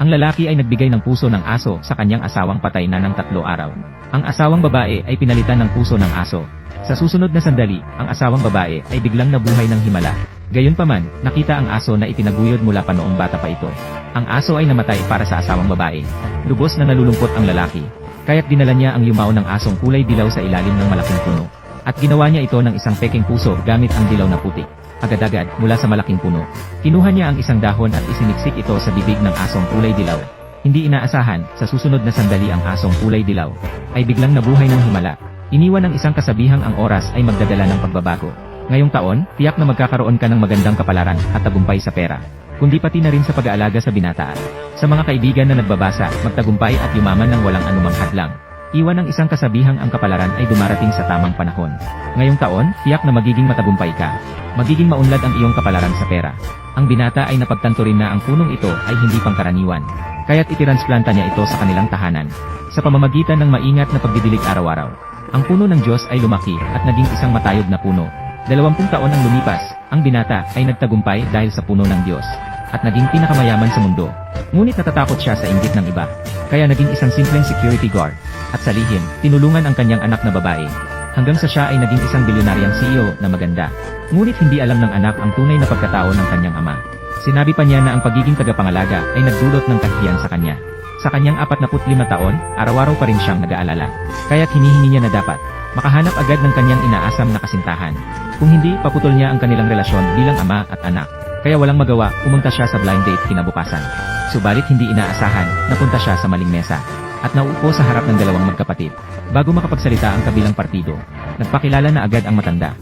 Ang lalaki ay nagbigay ng puso ng aso sa kanyang asawang patay na ng 3 araw. Ang asawang babae ay pinalitan ng puso ng aso. Sa susunod na sandali, ang asawang babae ay biglang nabuhay ng himala. Gayunpaman, nakita ang aso na itinaguyod mula pa noong bata pa ito. Ang aso ay namatay para sa asawang babae. Lubos na nalulungkot ang lalaki. Kaya't dinala niya ang yumao ng asong kulay dilaw sa ilalim ng malaking puno. At ginawa niya ito ng isang peking puso gamit ang dilaw na putik. Agad-agad, mula sa malaking puno. Kinuha niya ang isang dahon at isiniksik ito sa bibig ng asong kulay dilaw. Hindi inaasahan, sa susunod na sandali ang asong kulay dilaw ay biglang nabuhay ng himala. Iniwan ng isang kasabihang ang oras ay magdadala ng pagbabago. Ngayong taon, tiyak na magkakaroon ka ng magandang kapalaran at tagumpay sa pera. Kundi pati na rin sa pag-aalaga sa binataan. Sa mga kaibigan na nagbabasa, magtagumpay at yumaman ng walang anumang hadlang. Iwan ng isang kasabihang ang kapalaran ay dumarating sa tamang panahon. Ngayong taon, tiyak na magiging matagumpay ka. Magiging maunlad ang iyong kapalaran sa pera. Ang binata ay napagtanto rin na ang punong ito ay hindi pangkaraniwan. Kaya't itinransplanta niya ito sa kanilang tahanan. Sa pamamagitan ng maingat na pagdidilig araw-araw. Ang puno ng Diyos ay lumaki at naging isang matayog na puno. 20 taon ang lumipas, ang binata ay nagtagumpay dahil sa puno ng Diyos. At naging pinakamayaman sa mundo. Ngunit natatakot siya sa inggit ng iba. Kaya naging isang simpleng security guard. At sa lihim, tinulungan ang kanyang anak na babae. Hanggang sa siya ay naging isang bilyonaryang CEO na maganda. Ngunit hindi alam ng anak ang tunay na pagkatao ng kanyang ama. Sinabi pa niya na ang pagiging tagapangalaga ay nagdulot ng kahihiyan sa kanya. Sa kanyang 45 taon, araw-araw pa rin siyang nag-aalala. Kaya't hinihingi niya na dapat makahanap agad ng kanyang inaasam na kasintahan. Kung hindi, paputol niya ang kanilang relasyon bilang ama at anak. Kaya walang magawa, pumunta siya sa blind date kinabukasan. Subalit hindi inaasahan, napunta siya sa maling mesa. At nauupo sa harap ng dalawang magkapatid. Bago makapagsalita ang kabilang partido, nagpakilala na agad ang matanda.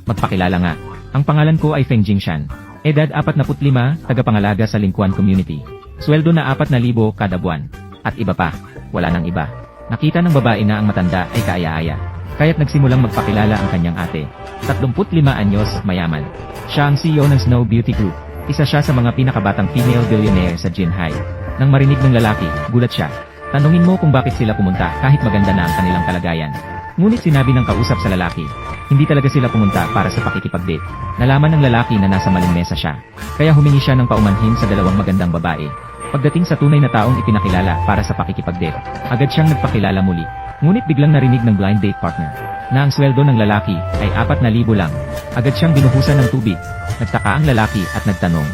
Magpakilala nga. Ang pangalan ko ay Feng Jingshan. Edad 45, tagapangalaga sa Lingkuan Community. Sweldo na 4,000 kada buwan. At iba pa, wala nang iba. Nakita ng babae na ang matanda ay kaaya-aya. Kaya't nagsimulang magpakilala ang kanyang ate. 35 anyos, mayaman. Siya ang CEO ng Snow Beauty Group. Isa siya sa mga pinakabatang female billionaire sa Jinhai. Nang marinig ng lalaki, gulat siya. Tanungin mo kung bakit sila pumunta kahit maganda na ang kanilang kalagayan. Ngunit sinabi ng kausap sa lalaki, hindi talaga sila pumunta para sa pakikipag-date. Nalaman ng lalaki na nasa maling mesa siya. Kaya humingi siya ng paumanhin sa dalawang magandang babae. Pagdating sa tunay na taong ipinakilala para sa pakikipag-date, agad siyang nagpakilala muli. Ngunit biglang narinig ng blind date partner na ang sweldo ng lalaki ay 4,000 lang. Agad siyang binuhusan ng tubig. Nagtaka ang lalaki at nagtanong,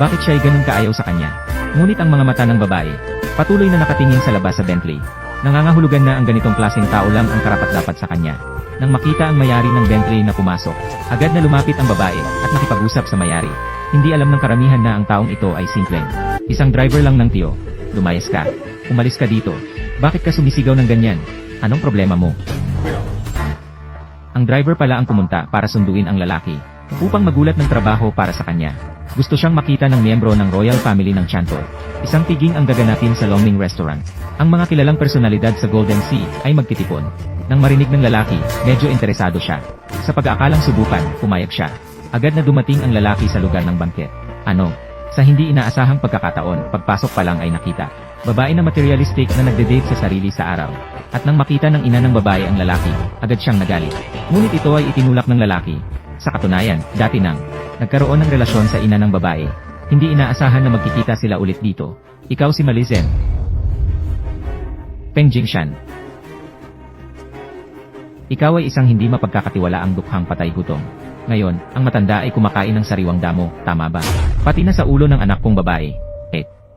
bakit siya ay ganun kaayaw sa kanya? Ngunit ang mga mata ng babae patuloy na nakatingin sa labas sa Bentley. Nangangahulugan na ang ganitong klaseng tao lang ang karapat-dapat sa kanya. Nang makita ang mayari ng Bentley na pumasok, agad na lumapit ang babae at nakipag-usap sa mayari. Hindi alam ng karamihan na ang taong ito ay simpleng isang driver lang ng tiyo. Lumayas ka. Umalis ka dito. Bakit ka sumisigaw ng ganyan? Anong problema mo? Ang driver pala ang pumunta para sunduin ang lalaki upang magulat ng trabaho para sa kanya. Gusto siyang makita ng miyembro ng royal family ng Chanto. Isang piging ang gaganapin sa Longming Restaurant. Ang mga kilalang personalidad sa Golden Sea ay magtitipon. Nang marinig ng lalaki, medyo interesado siya. Sa pag-aakalang subukan, pumayag siya. Agad na dumating ang lalaki sa lugar ng bangket. Ano? Sa hindi inaasahang pagkakataon, pagpasok pa lang ay nakita. Babae na materialistic na nagde-date sa sarili sa araw. At nang makita ng ina ng babae ang lalaki, agad siyang nagalit. Ngunit ito ay itinulak ng lalaki. Sa katunayan, dati nang nagkaroon ng relasyon sa ina ng babae. Hindi inaasahan na magkikita sila ulit dito. Ikaw si Malizen. Feng Jingshan. Ikaw ay isang hindi mapagkakatiwalaang dukhang patay gutom. Ngayon, ang matanda ay kumakain ng sariwang damo, tama ba? Pati na sa ulo ng anak kong babae.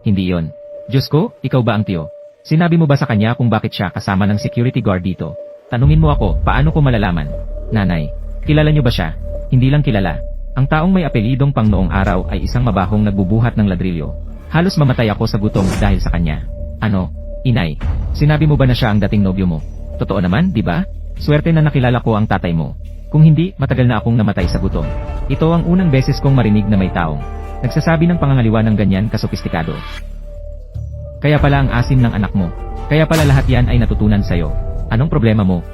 Hindi yon. Diyos ko, ikaw ba ang tiyo? Sinabi mo ba sa kanya kung bakit siya kasama ng security guard dito? Tanungin mo ako, paano ko malalaman? Nanay, kilala niyo ba siya? Hindi lang kilala. Ang taong may apelidong pang noong araw ay isang mabahong nagbubuhat ng ladrilyo. Halos mamatay ako sa gutom dahil sa kanya. Ano? Inay, sinabi mo ba na siya ang dating nobyo mo? Totoo naman, di ba? Swerte na nakilala ko ang tatay mo. Kung hindi, matagal na akong namatay sa gutom. Ito ang unang beses kong marinig na may taong nagsasabi ng pangangaliwa ng ganyan kasopistikado. Kaya pala ang asim ng anak mo. Kaya pala lahat yan ay natutunan sa'yo. Anong problema mo?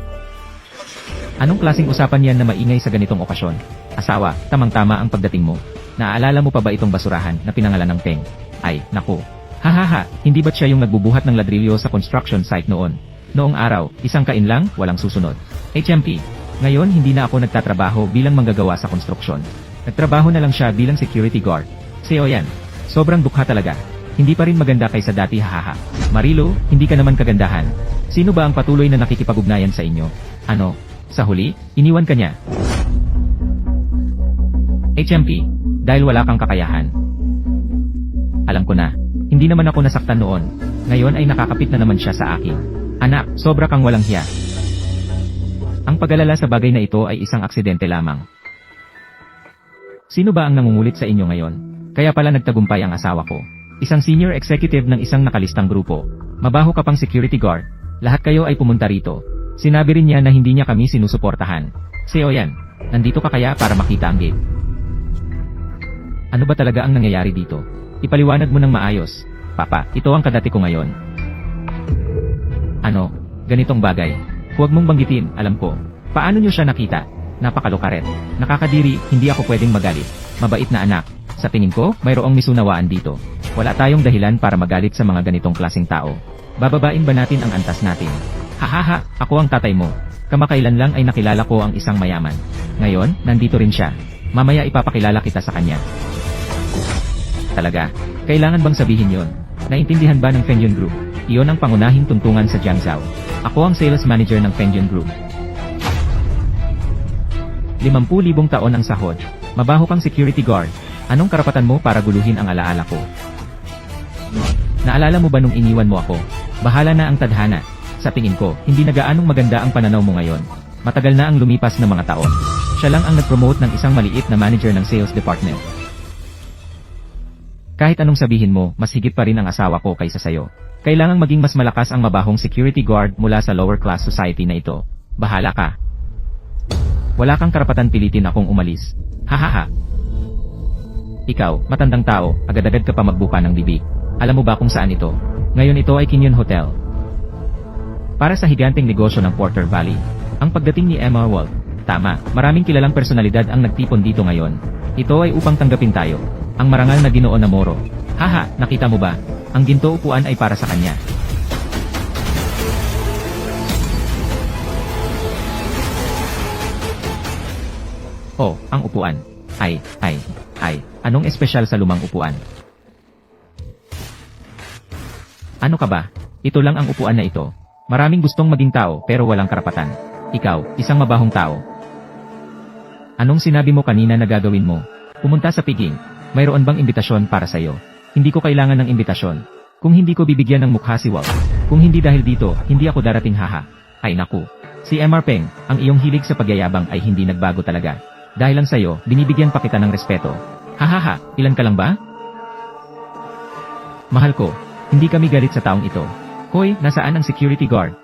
Anong klaseng usapan yan na maingay sa ganitong okasyon? Asawa, tamang-tama ang pagdating mo. Naaalala mo pa ba itong basurahan na pinangalan ng Feng? Ay, naku. Hahaha, hindi ba't siya yung nagbubuhat ng ladrilyo sa construction site noon? Noong araw, isang kain lang, walang susunod. HMP. Ngayon hindi na ako nagtatrabaho bilang manggagawa sa konstruksyon. Nagtrabaho na lang siya bilang security guard. CEO yan. Sobrang dukha talaga. Hindi pa rin maganda kaysa dati, hahaha. Marilo, hindi ka naman kagandahan. Sino ba ang patuloy na nakikipag-ugnayan sa inyo? Ano? Sa huli, iniwan ka niya. HMP, dahil wala kang kakayahan. Alam ko na, hindi naman ako nasaktan noon. Ngayon ay nakakapit na naman siya sa akin. Anak, sobra kang walang hiya. Ang pag-alala sa bagay na ito ay isang aksidente lamang. Sino ba ang nangungulit sa inyo ngayon? Kaya pala nagtagumpay ang asawa ko. Isang senior executive ng isang nakalistang grupo. Mabaho ka pang security guard. Lahat kayo ay pumunta rito. Sinabi rin niya na hindi niya kami sinusuportahan. Seo yan. Nandito ka kaya para makita ang gate. Ano ba talaga ang nangyayari dito? Ipaliwanag mo ng maayos. Papa, ito ang kadati ko ngayon. Ano? Ganitong bagay. Huwag mong banggitin, alam ko. Paano niyo siya nakita? Napakalukaret. Nakakadiri, hindi ako pwedeng magalit. Mabait na anak. Sa tingin ko, mayroong misunawaan dito. Wala tayong dahilan para magalit sa mga ganitong klaseng tao. Bababain ba natin ang antas natin? Hahaha, ako ang tatay mo. Kamakailan lang ay nakilala ko ang isang mayaman. Ngayon, nandito rin siya. Mamaya ipapakilala kita sa kanya. Talaga? Kailangan bang sabihin yon? Naintindihan ba ng Fengyun Group? Iyon ang pangunahing tuntungan sa Jiangzhou. Ako ang sales manager ng Fengyun Group. 50,000 taon ang sahod. Mabaho kang security guard. Anong karapatan mo para guluhin ang alaala ko? Naalala mo ba nung iniwan mo ako? Bahala na ang tadhana. Sa tingin ko, hindi na gaanong maganda ang pananaw mo ngayon. Matagal na ang lumipas na mga taon. Siya lang ang nag-promote ng isang maliit na manager ng sales department. Kahit anong sabihin mo, mas higit pa rin ang asawa ko kaysa sayo. Kailangang maging mas malakas ang mabahong security guard mula sa lower class society na ito. Bahala ka. Wala kang karapatan pilitin akong umalis. Hahaha. Ikaw, matandang tao, agad-agad ka pa magbuka ng bibig. Alam mo ba kung saan ito? Ngayon ito ay Kinyon Hotel. Para sa higanteng negosyo ng Porter Valley. Ang pagdating ni Emma Walt. Tama, maraming kilalang personalidad ang nagtipon dito ngayon. Ito ay upang tanggapin tayo. Ang marangal na Ginoo na Moro. Haha, nakita mo ba? Ang ginto upuan ay para sa kanya. Oh, ang upuan. Ay. Anong espesyal sa lumang upuan? Ano ka ba? Ito lang ang upuan na ito. Maraming gustong maging tao pero walang karapatan. Ikaw, isang mabahong tao. Anong sinabi mo kanina na gagawin mo? Pumunta sa piging. Mayroon bang imbitasyon para sa'yo? Hindi ko kailangan ng imbitasyon. Kung hindi ko bibigyan ng mukha si Walt. Kung hindi dahil dito, hindi ako darating, haha. Ay naku. Si MR Peng, ang iyong hilig sa pagyayabang ay hindi nagbago talaga. Dahil lang sa'yo, binibigyan pa kita ng respeto. Hahaha, ilan ka lang ba? Mahal ko, hindi kami galit sa taong ito. Hoy, nasaan ang security guard?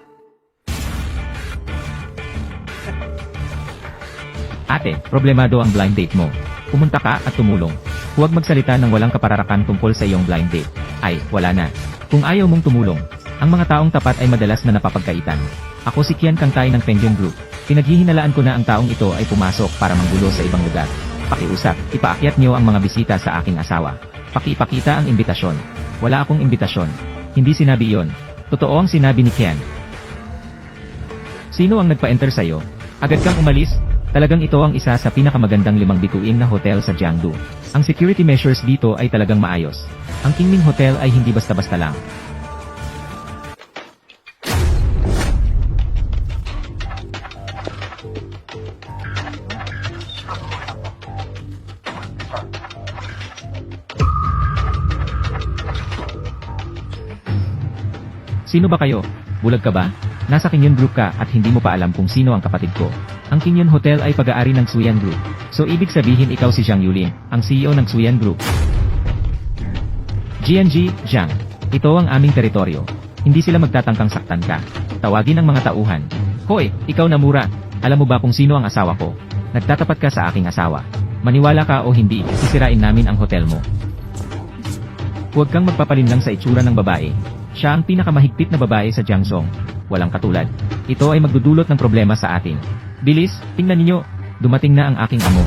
Ate, problemado ang blind date mo. Pumunta ka at tumulong. Huwag magsalita ng walang kapararakan tungkol sa iyong blind date. Ay, wala na. Kung ayaw mong tumulong, ang mga taong tapat ay madalas na napapagkaitan. Ako si Kian Kangtai ng Fengyun Group. Pinaghihinalaan ko na ang taong ito ay pumasok para manggulo sa ibang lugar. Pakiusap, ipaakyat niyo ang mga bisita sa aking asawa. Pakiipakita ang imbitasyon. Wala akong imbitasyon. Hindi sinabi iyon. Totoo ang sinabi ni Kian. Sino ang nagpa-enter sa'yo? Agad kang umalis? Talagang ito ang isa sa pinakamagandang 5 bituin na hotel sa Jiangdu. Ang security measures dito ay talagang maayos. Ang Qingming Hotel ay hindi basta-basta lang. Sino ba kayo? Bulag ka ba? Nasa Kinyon Group ka at hindi mo pa alam kung sino ang kapatid ko. Ang Kinyon Hotel ay pag-aari ng Suyan Group. So ibig sabihin ikaw si Zhang Yulin, ang CEO ng Suyan Group. GNG, Zhang. Ito ang aming teritoryo. Hindi sila magtatangkang saktan ka. Tawagin ang mga tauhan. Hoy, ikaw na mura. Alam mo ba kung sino ang asawa ko? Nagtatapat ka sa aking asawa. Maniwala ka o hindi, sisirain namin ang hotel mo. Huwag kang magpapalinlang sa itsura ng babae. Siya ang pinakamahigpit na babae sa Jiangzhou. Walang katulad. Ito ay magdudulot ng problema sa atin. Bilis, tingnan ninyo. Dumating na ang aking amo.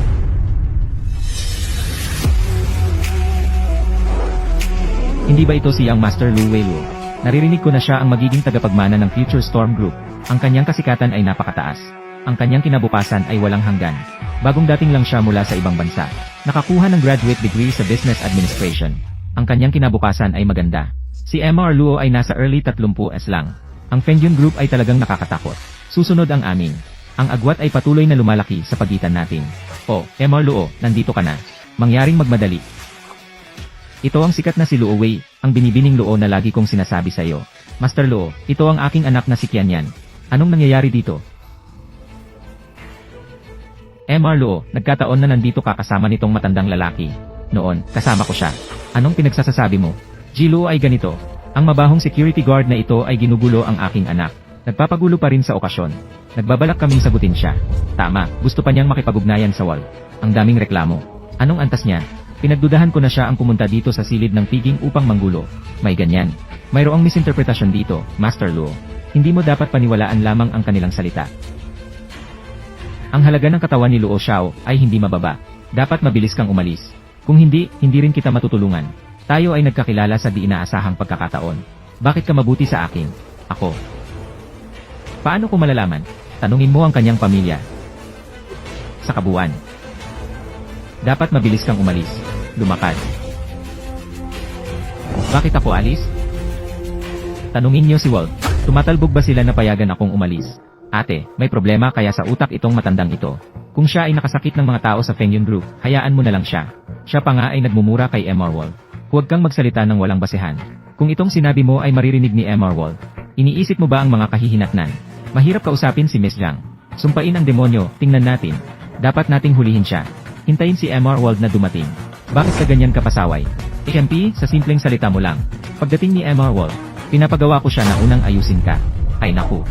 Hindi ba ito si Young Master Lu Weiluo? Naririnig ko na siya ang magiging tagapagmana ng Future Storm Group. Ang kanyang kasikatan ay napakataas. Ang kanyang kinabukasan ay walang hanggan. Bagong dating lang siya mula sa ibang bansa. Nakakuha ng graduate degree sa Business Administration. ang kanyang kinabukasan ay maganda. Si MR Luo ay nasa early 30s lang. Ang Fengyun Group ay talagang nakakatakot. Susunod ang amin. Ang agwat ay patuloy na lumalaki sa pagitan natin. Oh, MR Luo, nandito ka na. Mangyaring magmadali. Ito ang sikat na si Luo Wei, ang binibining Luo na lagi kong sinasabi sa iyo. Master Luo, ito ang aking anak na si Qianyan. Anong nangyayari dito? MR Luo, nagkataon na nandito ka kasama nitong matandang lalaki. Noon, kasama ko siya. Anong pinagsasasabi mo? Ji Luo ay ganito. Ang mabahong security guard na ito ay ginugulo ang aking anak. Nagpapagulo pa rin sa okasyon. Nagbabalak kaming sagutin siya. Tama, gusto pa niyang makipag-ugnayan sa wall. Ang daming reklamo. Anong antas niya? Pinagdudahan ko na siya ang pumunta dito sa silid ng piging upang manggulo. May ganyan. Mayroong misinterpretasyon dito, Master Luo. Hindi mo dapat paniwalaan lamang ang kanilang salita. Ang halaga ng katawan ni Luo Xiao ay hindi mababa. Dapat mabilis kang umalis. Kung hindi, hindi rin kita matutulungan. Tayo ay nagkakilala sa di inaasahang pagkakataon. Bakit ka mabuti sa akin? Ako. Paano ko malalaman? Tanungin mo ang kanyang pamilya. Sa kabuuan. Dapat mabilis kang umalis. Lumakad. Bakit ako alis? Tanungin niyo si Walt. Tumatalbog ba sila na payagan akong umalis? Ate, may problema kaya sa utak itong matandang ito. Kung siya ay nakasakit ng mga tao sa Fengyun Group, hayaan mo na lang siya. Siya pa nga ay nagmumura kay MR Wall. Huwag kang magsalita ng walang basehan. Kung itong sinabi mo ay maririnig ni MR Wall, iniisip mo ba ang mga kahihinatnan? Mahirap kausapin si Miss Zhang. Sumpain ang demonyo, tingnan natin. Dapat nating hulihin siya. Hintayin si MR Wall na dumating. Bakit ka ganyan kapasaway? SMP, sa simpleng salita mo lang. Pagdating ni MR Wall, pinapagawa ko siya na unang ayusin ka. Ay naku.